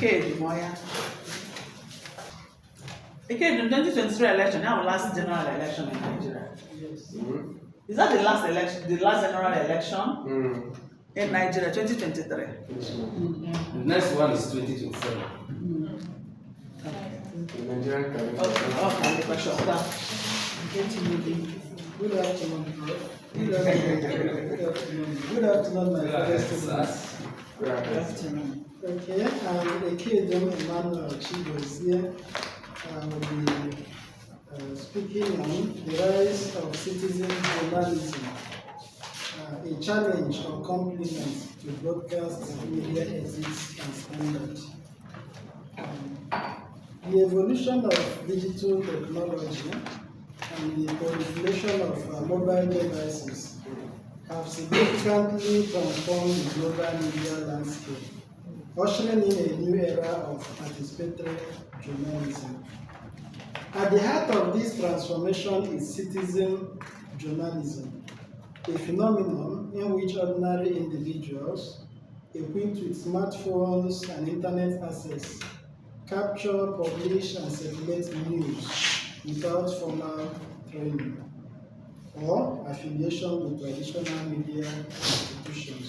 Ike Moya. Ike, the 2023 election, our last general election in Nigeria. Yes. Is that the last election, the last general election in Nigeria, 2023? The next one is 2027. The Nigerian calendar. Okay, for sure. Good afternoon, bro. Good afternoon, my fellow students. Good afternoon. Okay, I'm Ekedem Emmanuel Chigozie. I will be speaking on the rise of citizen journalism, a challenge or complement to broadcast media ethics and standards. The evolution of digital technology and the proliferation of mobile devices have significantly transformed the global media landscape, ushering in a new era of participatory journalism. At the heart of this transformation is citizen journalism, a phenomenon in which ordinary individuals equipped with smartphones and internet access capture, publish, and circulate news without formal training or affiliation with traditional media institutions.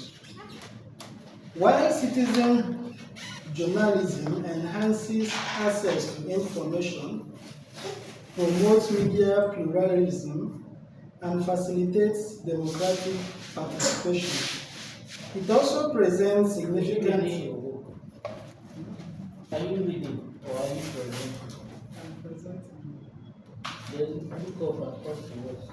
While citizen journalism enhances access to information, promotes media pluralism, and facilitates democratic participation, it also presents significant. Are you reading or are you presenting? I'm presenting. Then look up across the words.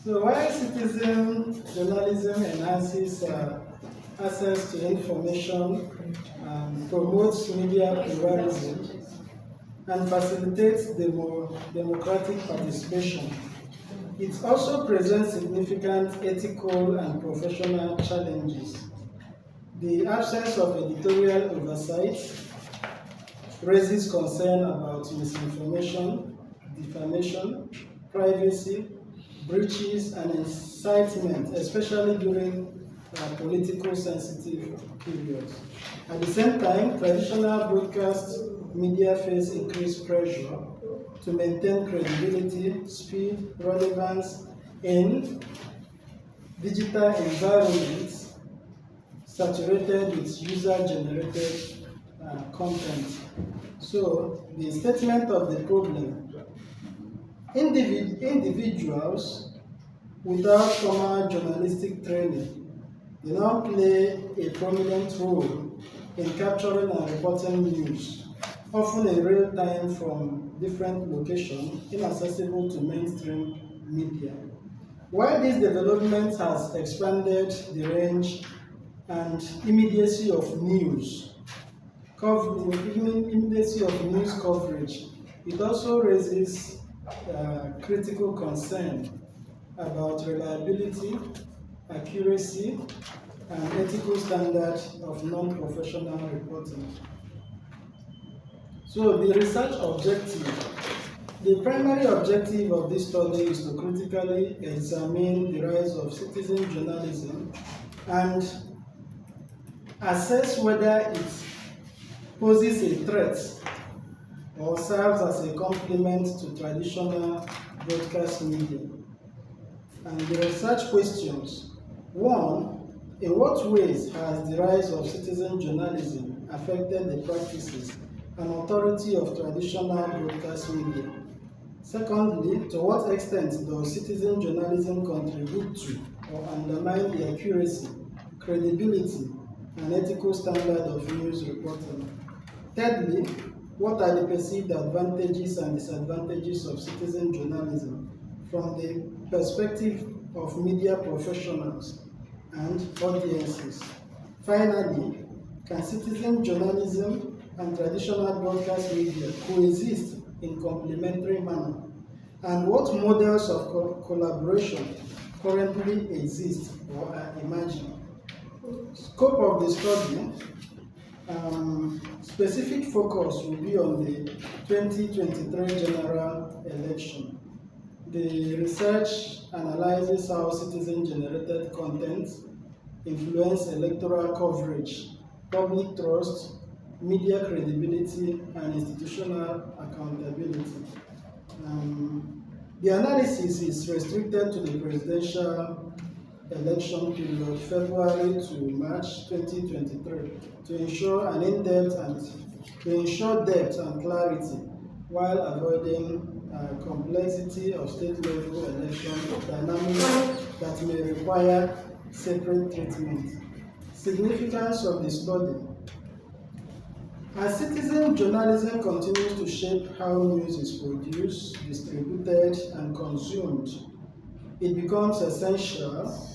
So while citizen journalism enhances access to information, promotes media pluralism, and facilitates democratic participation, it also presents significant ethical and professional challenges. The absence of editorial oversight raises concern about misinformation, defamation, privacy, breaches, and incitement, especially during political sensitive periods. At the same time, traditional broadcast media face increased pressure to maintain credibility, speed, relevance in digital environments saturated with user-generated content. So, the statement of the problem: individuals without formal journalistic training, they now play a prominent role in capturing and reporting news, often in real time from different locations, inaccessible to mainstream media. While this development has expanded the range and immediacy of news coverage, it also raises critical concern about reliability, accuracy, and ethical standards of non-professional reporting. So the research objective, the primary objective of this study is to critically examine the rise of citizen journalism and assess whether it poses a threat or serves as a complement to traditional broadcast media. And the research questions: 1. In what ways has the rise of citizen journalism affected the practices and authority of traditional broadcast media? Secondly, to what extent does citizen journalism contribute to or undermine the accuracy, credibility, and ethical standard of news reporting? Thirdly, what are the perceived advantages and disadvantages of citizen journalism from the perspective of media professionals and audiences? Finally, can citizen journalism and traditional broadcast media coexist in complementary manner? And what models of collaboration currently exist or are emerging? Scope of the study: specific focus will be on the 2023 general election. The research analyzes how citizen-generated content influence electoral coverage, public trust, media credibility, and institutional accountability. The analysis is restricted to the presidential election period, February to March 2023, to ensure an in-depth depth and clarity while avoiding complexity of state-level election dynamics that may require separate treatment. Significance of the study. As citizen journalism continues to shape how news is produced, distributed, and consumed, it becomes essential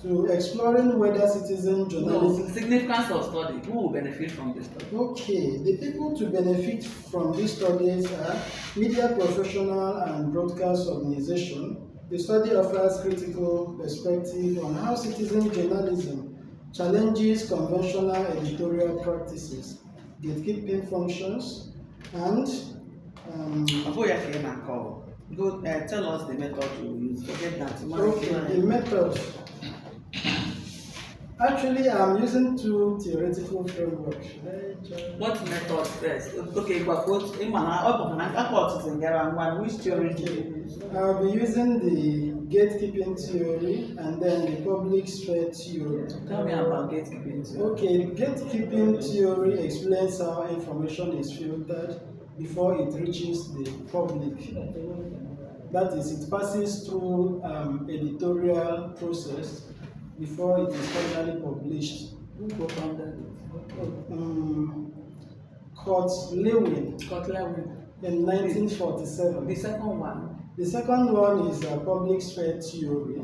to exploring whether citizen journalism... No, significance of study. Who will benefit from this study? Okay, the people to benefit from these studies are media professional and broadcast organization. The study offers critical perspective on how citizen journalism challenges conventional editorial practices, gatekeeping functions, and Before you came and call, go tell us the method you use. Forget that. okay, the method. Actually, I'm using two theoretical frameworks. What method first? Okay, but what which theory do you use? I'll be using the gatekeeping theory and then the public sphere theory. Tell me about gatekeeping theory. Okay, gatekeeping theory explains how information is filtered before it reaches the public. That is, it passes through editorial process before it is finally published. Who co-founded it? Kurt Lewin Lewin. in 1947. The second one. The second one is public sphere theory,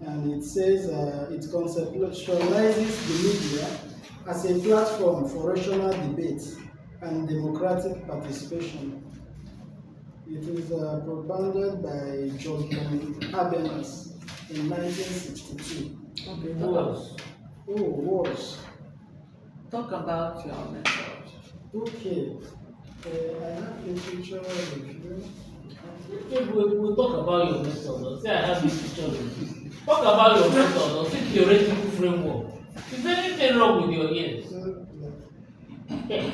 and it says it conceptualizes the media as a platform for rational debate and democratic participation. It is propounded by Jordan Habermas in 1962. Okay, Was. Oh, was. talk about your method. Okay. I have literature review. We'll talk about your method. Say I have this picture review. Talk about your method or see theoretical framework. Is there anything wrong with your ears? Okay,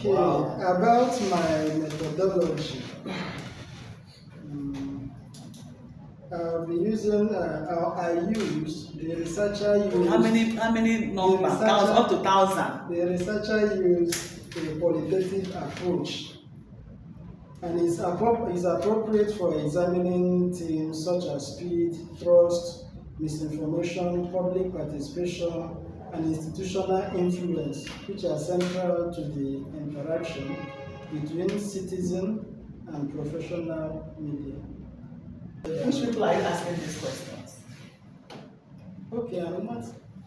Wow. about my methodology. I'll be using, I use, the researcher used... How many numbers? researcher- Up to 1,000. The researcher used a qualitative approach, and is appropriate for examining themes such as speed, trust, misinformation, public participation, and institutional influence, which are central to the interaction between citizen and professional media. Which people are you asking these questions? Okay, I'm not.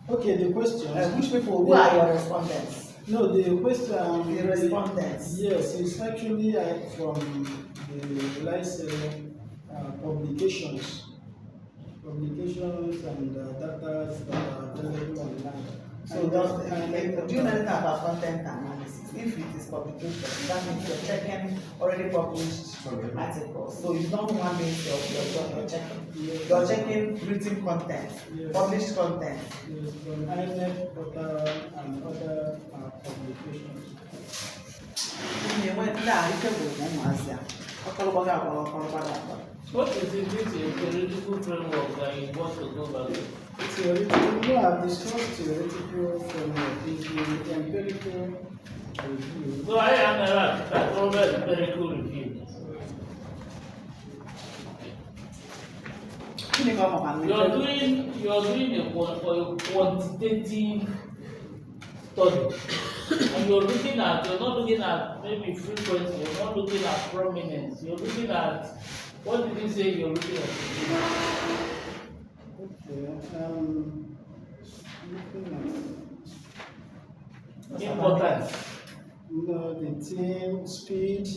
Okay, the question. Which people? Who are your respondents? No, the question. The respondents. Yes, it's actually from the publications and data that are available online. So And do you know anything and- about content analysis? If it is publication, that means you're checking already published articles. So you don't want this you're checking. You're checking written content, Yes. published content. Yes, from INET portal and other publications. What is it? This is a theoretical framework that you want to go back to. Theoretical, I've discussed theoretical framework, is the empirical review. So I am a over empirical review. You're doing a quantitative study. And you're not looking at maybe frequency, you're not looking at prominence, you're looking at, what did you say you're looking at? Okay, looking Importance. at the theme, speed,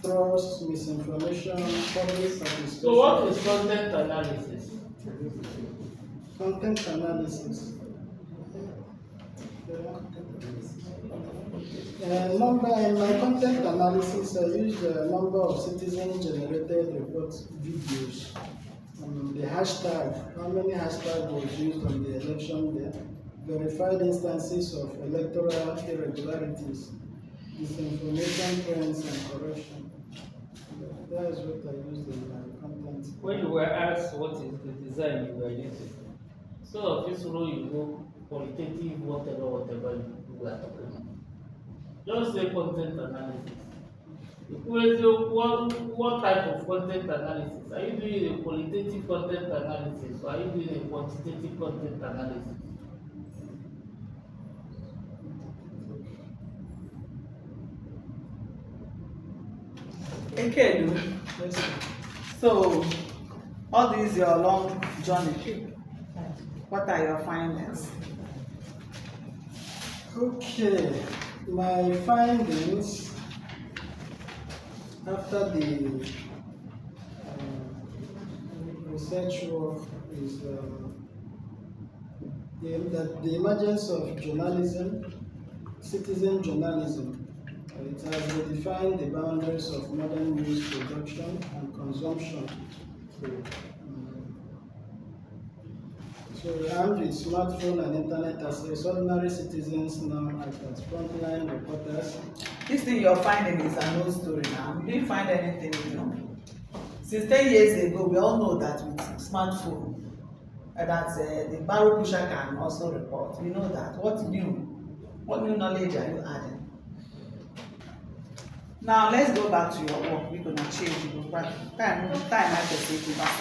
trust, misinformation, public participation. So what is content analysis? Content analysis. In my content analysis, I use a number of citizen-generated report videos the hashtag, how many hashtags was used on the election day, verified instances of electoral irregularities, disinformation trends, and corruption. That is what I used in my content. When you were asked what is the design you were using, so of this role you go qualitative, whatever you were talking about. Just say content analysis. What type of content analysis? Are you doing a qualitative content analysis or are you doing a quantitative content analysis? Ekedu, Yes, sir. so all these your long journey, what are your findings? Okay, my findings after the research work is that the emergence of journalism, citizen journalism, it has redefined the boundaries of modern news production and consumption. So armed with smartphone and internet access, ordinary citizens now act as frontline reporters. This thing you're finding is an old story now. You didn't find anything new. Since 10 years ago, we all know that with smartphone, that the barrel pusher can also report. We know that. What new knowledge are you adding? Now let's go back to your work. We're gonna change. You go back. Time I can say to back.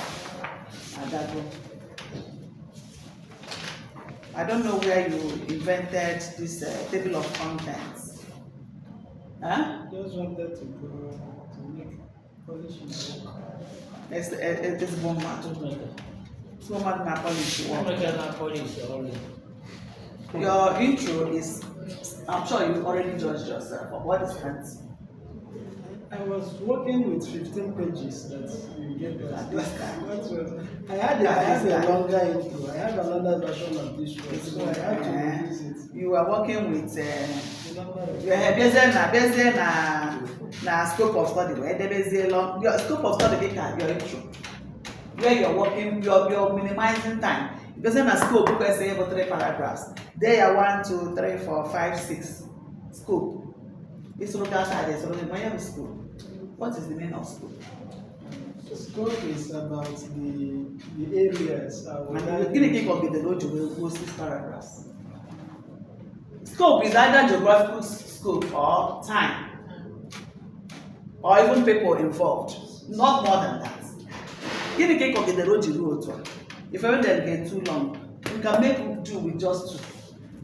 I don't know where you invented this table of contents. Huh? Just wanted to go to make polish my work. It's one man. It's one man na polish work. Your intro is, I'm sure you already judged yourself. But what is that? I was working with 15 pages that you gave us. I had a longer intro. I have another version of this one, so I had to use it. You were working with The number of- you were busy na scope of study. Your scope of study dey your intro. Where you're working, you're minimizing time. Busy na scope, you can say about 3 paragraphs. There are 1, 2, 3, 4, 5, 6 scope. It's local side, so the scope. What is the meaning of scope? The scope is about the areas. Gịnị ka the road to go 6 paragraphs? Scope is either geographical scope or time, or even people involved. Not more than that. Gịnị ka the road to go? If every day get too long, you can make do with just 2.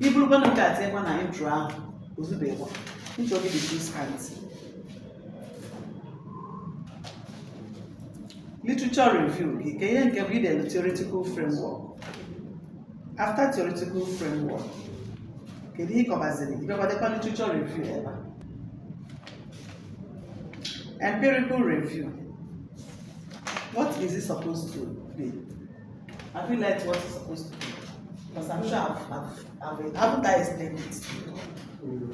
If you want to take one intro, intro give the 2 scans. Literature review, you can give the theoretical framework. After theoretical framework, can you cover the literature review ever? Empirical review. What is it supposed to be? I feel like what it's supposed to be. Because I'm sure haven't I explained it to you?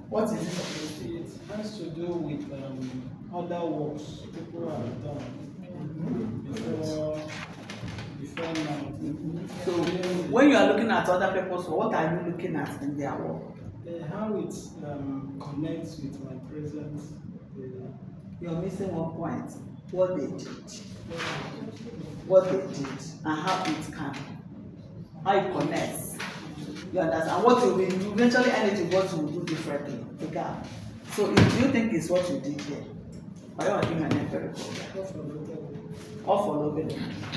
What is it supposed to be? It has to do with other works people have done before now. So when you are looking at other people's work, what are you looking at in their work? How it connects with my present. You're missing one point. What they did, and how it can, how it connects. You understand? What you will eventually end it with what you will do differently. The gap. So, if you think it's what you did here, why are you doing an empirical? Or follow it.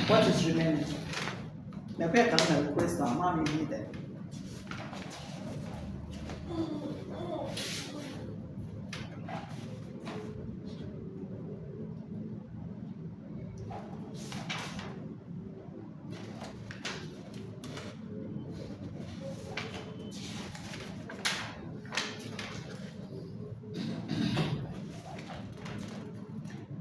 What is remaining? The pair can request now, mommy need them.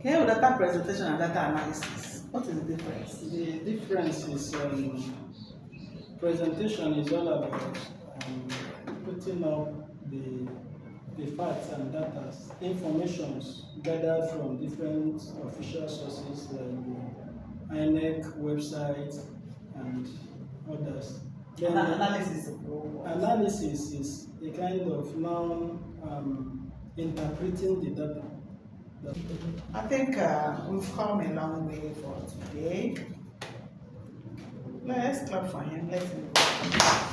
Okay, with data presentation and data analysis, what is the difference? The difference is presentation is all about putting up the facts and data, informations gathered from different official sources like the INEC website and others. Then Analysis. analysis is a kind of now interpreting the data. I think we've come a long way for today. Let's clap for him. Let's move on.